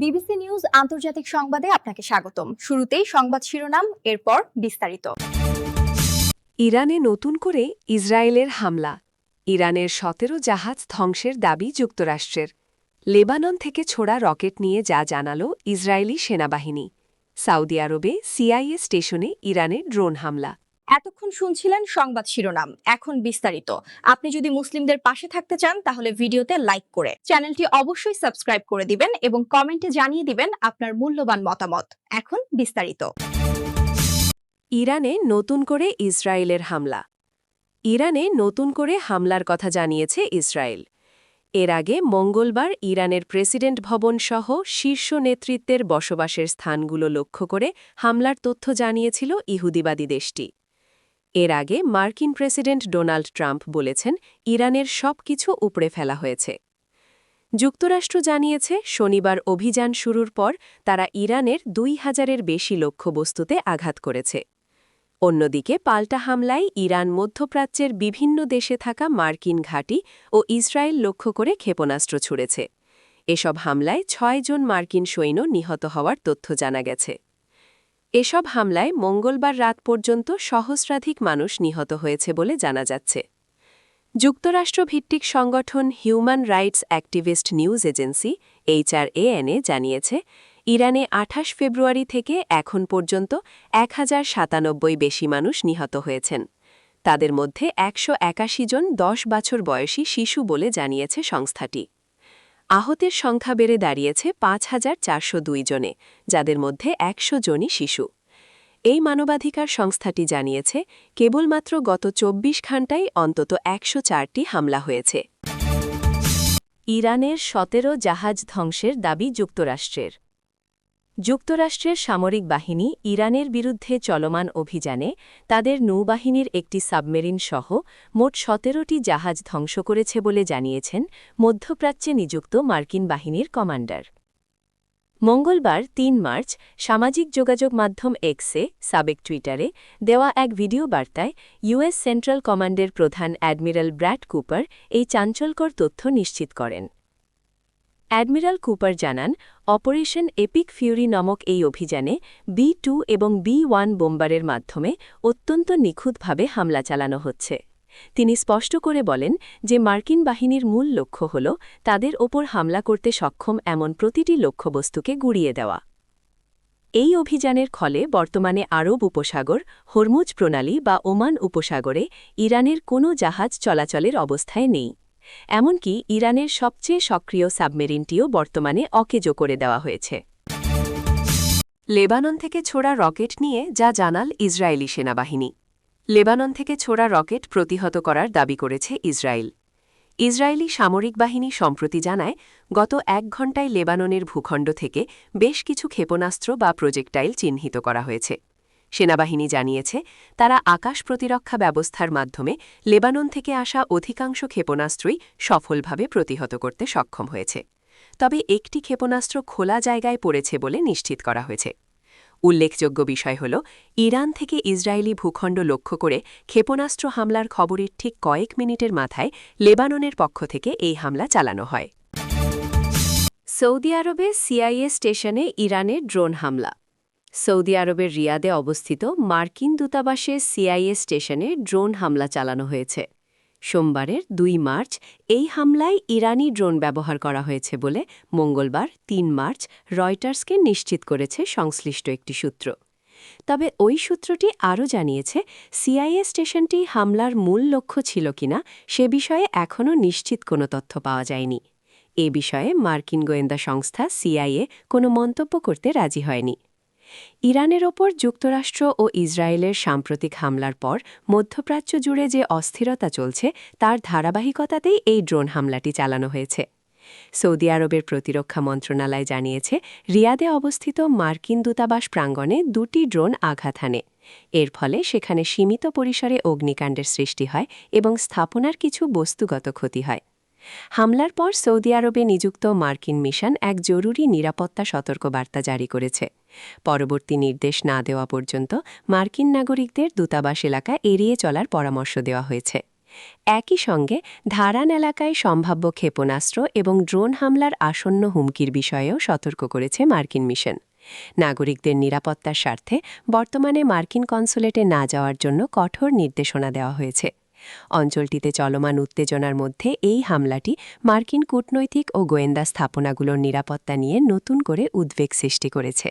BBC news আন্তর্জাতিক সংবাদে আপনাকে স্বাগতম। শুরুতেই সংবাদ শিরোনাম, এরপর বিস্তারিত। ইরানে নতুন করে ইসরায়েলের হামলা। ইরানের ১৭ জাহাজ ধ্বংসের দাবি যুক্তরাষ্ট্রের। লেবানন থেকে ছোড়া রকেট নিয়ে যা জানাল ইসরায়েলি সেনাবাহিনী। সৌদি আরবে সিআইএ স্টেশনে ইরানের ড্রোন হামলা। এতক্ষণ শুনছিলেন সংবাদ শিরোনাম, এখন বিস্তারিত। আপনি যদি মুসলিমদের পাশে থাকতে চান তাহলে ভিডিওতে লাইক করে চ্যানেলটি অবশ্যই সাবস্ক্রাইব করে দিবেন এবং কমেন্টে জানিয়ে দিবেন আপনার মূল্যবান মতামত। এখন বিস্তারিত। ইরানে নতুন করে ইসরায়েলের হামলা। ইরানে নতুন করে হামলার কথা জানিয়েছে ইসরায়েল। এর আগে মঙ্গলবার ইরানের প্রেসিডেন্ট ভবন সহ শীর্ষ নেতৃত্বের বসবাসের স্থানগুলো লক্ষ্য করে হামলার তথ্য জানিয়েছিল ইহুদিবাদী দেশটি। এর আগে মার্কিন প্রেসিডেন্ট ডোনাল্ড ট্রাম্প বলেছেন ইরানের সব কিছু উপড়ে ফেলা হয়েছে। যুক্তরাষ্ট্র জানিয়েছে শনিবার অভিযান শুরুর পর তারা ইরানের ২,০০০-এর বেশি লক্ষ্যবস্তুতে আঘাত করেছে। অন্যদিকে পাল্টা হামলায় ইরান মধ্যপ্রাচ্যের বিভিন্ন দেশে থাকা মার্কিন ঘাঁটি ও ইসরায়েল লক্ষ্য করে ক্ষেপণাস্ত্র ছুড়েছে। এসব হামলায় ৬ জন মার্কিন সৈন্য নিহত হওয়ার তথ্য জানা গেছে। এসব হামলায় মঙ্গলবার রাত পর্যন্ত সহস্রাধিক মানুষ নিহত হয়েছে বলে জানা যাচ্ছে। যুক্তরাষ্ট্রভিত্তিক সংগঠন human rights activist news agency HRAN জানিয়েছে ইরানে ২৮ ফেব্রুয়ারি থেকে এখন পর্যন্ত ১,০৯৭ বেশি মানুষ নিহত হয়েছেন। তাদের মধ্যে ১৮১ জন ১০ বছর বয়সী শিশু বলে জানিয়েছে সংস্থাটি। আহতের সংখ্যা বেড়ে দাঁড়িয়েছে ৫,৪০২ জনে, যাদের মধ্যে ১০০ জনই শিশু। এই মানবাধিকার সংস্থাটি জানিয়েছে কেবলমাত্র গত ২৪ ঘণ্টায় অন্তত ১০৪টি হামলা হয়েছে। ইরানের ১৭ জাহাজ ধ্বংসের দাবি যুক্তরাষ্ট্রের। যুক্তরাষ্ট্রের সামরিক বাহিনী ইরানের বিরুদ্ধে চলমান অভিযানে তাদের নৌবাহিনীর একটি সাবমেরিন সহ মোট ১৭টি জাহাজ ধ্বংস করেছে বলে জানিয়েছেন মধ্যপ্রাচ্যে নিযুক্ত মার্কিন বাহিনীর কমান্ডার। মঙ্গলবার ৩ মার্চ সামাজিক যোগাযোগ মাধ্যম এক্সে, সাবেক টুইটারে দেওয়া এক ভিডিও বার্তায় ইউএস সেন্ট্রাল কমান্ডের প্রধান অ্যাডমিরাল ব্র্যাড কুপার এই চাঞ্চল্যকর তথ্য নিশ্চিত করেন। অ্যাডমিরাল কুপার জানান, অপারেশন এপিক ফিউরি নামক এই অভিযানে B-2 এবং B-1 বোম্বারের মাধ্যমে অত্যন্ত নিখুঁতভাবে হামলা চালানো হচ্ছে। তিনি স্পষ্ট করে বলেন যে মার্কিন বাহিনীর মূল লক্ষ্য হল তাদের ওপর হামলা করতে সক্ষম এমন প্রতিটি লক্ষ্যবস্তুকে গুড়িয়ে দেওয়া। এই অভিযানের ফলে বর্তমানে আরব উপসাগর, হরমুজ প্রণালী বা ওমান উপসাগরে ইরানের কোনো জাহাজ চলাচলের অবস্থায় নেই। এমনকি ইরানের সবচেয়ে সক্রিয় সাবমেরিনটিও বর্তমানে অকেজো করে দেওয়া হয়েছে। লেবানন থেকে ছোড়া রকেট নিয়ে যা জানাল ইসরায়েলি সেনাবাহিনী। লেবানন থেকে ছোড়া রকেট প্রতিহত করার দাবি করেছে ইসরায়েল। ইসরায়েলি সামরিক বাহিনী সম্প্রতি জানায় গত ১ ঘণ্টায় লেবাননের ভূখণ্ড থেকে বেশ কিছু ক্ষেপণাস্ত্র বা প্রজেক্টাইল চিহ্নিত করা হয়েছে। সেনাবাহিনী জানিয়েছে তারা আকাশ প্রতিরক্ষা ব্যবস্থার মাধ্যমে লেবানন থেকে আসা অধিকাংশ ক্ষেপণাস্ত্রই সফলভাবে প্রতিহত করতে সক্ষম হয়েছে। তবে একটি ক্ষেপণাস্ত্র খোলা জায়গায় পড়েছে বলে নিশ্চিত করা হয়েছে। উল্লেখযোগ্য বিষয় হল ইরান থেকে ইসরায়েলি ভূখণ্ড লক্ষ্য করে ক্ষেপণাস্ত্র হামলার খবরের ঠিক কয়েক মিনিটের মাথায় লেবাননের পক্ষ থেকে এই হামলা চালানো হয়। সৌদি আরবে সিআইএ স্টেশনে ইরানের ড্রোন হামলা। সৌদি আরবের রিয়াদে অবস্থিত মার্কিন দূতাবাসের সিআইএ স্টেশনে ড্রোন হামলা চালানো হয়েছে। সোমবারের ২ মার্চ এই হামলায় ইরানি ড্রোন ব্যবহার করা হয়েছে বলে মঙ্গলবার ৩ মার্চ রয়টার্সকে নিশ্চিত করেছে সংশ্লিষ্ট একটি সূত্র। তবে ওই সূত্রটি আরও জানিয়েছে সিআইএ স্টেশনটি হামলার মূল লক্ষ্য ছিল কিনা সে বিষয়ে এখনও নিশ্চিত কোনো তথ্য পাওয়া যায়নি। এ বিষয়ে মার্কিন গোয়েন্দা সংস্থা সিআইএ কোনো মন্তব্য করতে রাজি হয়নি। ইরানের ওপর যুক্তরাষ্ট্র ও ইসরায়েলের সাম্প্রতিক হামলার পর মধ্যপ্রাচ্য জুড়ে যে অস্থিরতা চলছে তার ধারাবাহিকতাতেই এই ড্রোন হামলাটি চালানো হয়েছে। সৌদি আরবের প্রতিরক্ষা মন্ত্রণালয় জানিয়েছে রিয়াদে অবস্থিত মার্কিন দূতাবাস প্রাঙ্গণে ২টি ড্রোন আঘাত হানে। এর ফলে সেখানে সীমিত পরিসরে অগ্নিকাণ্ডের সৃষ্টি হয় এবং স্থাপনার কিছু বস্তুগত ক্ষতি হয়। হামলার পর সৌদি আরবে নিযুক্ত মার্কিন মিশন এক জরুরি নিরাপত্তা সতর্কবার্তা জারি করেছে। পরবর্তী নির্দেশ না দেওয়া পর্যন্ত মার্কিন নাগরিকদের দূতাবাস এলাকা এড়িয়ে চলার পরামর্শ দেওয়া হয়েছে। একই সঙ্গে ধারান এলাকায় সম্ভাব্য ক্ষেপণাস্ত্র এবং ড্রোন হামলার আসন্ন হুমকির বিষয়েও সতর্ক করেছে মার্কিন মিশন। নাগরিকদের নিরাপত্তার স্বার্থে বর্তমানে মার্কিন কনসুলেটে না যাওয়ার জন্য কঠোর নির্দেশনা দেওয়া হয়েছে। অঞ্চলটিতে চলমান উত্তেজনার মধ্যে এই হামলাটি মার্কিন কূটনৈতিক ও গোয়েন্দা স্থাপনাগুলোর নিরাপত্তা নিয়ে নতুন করে উদ্বেগ সৃষ্টি করেছে।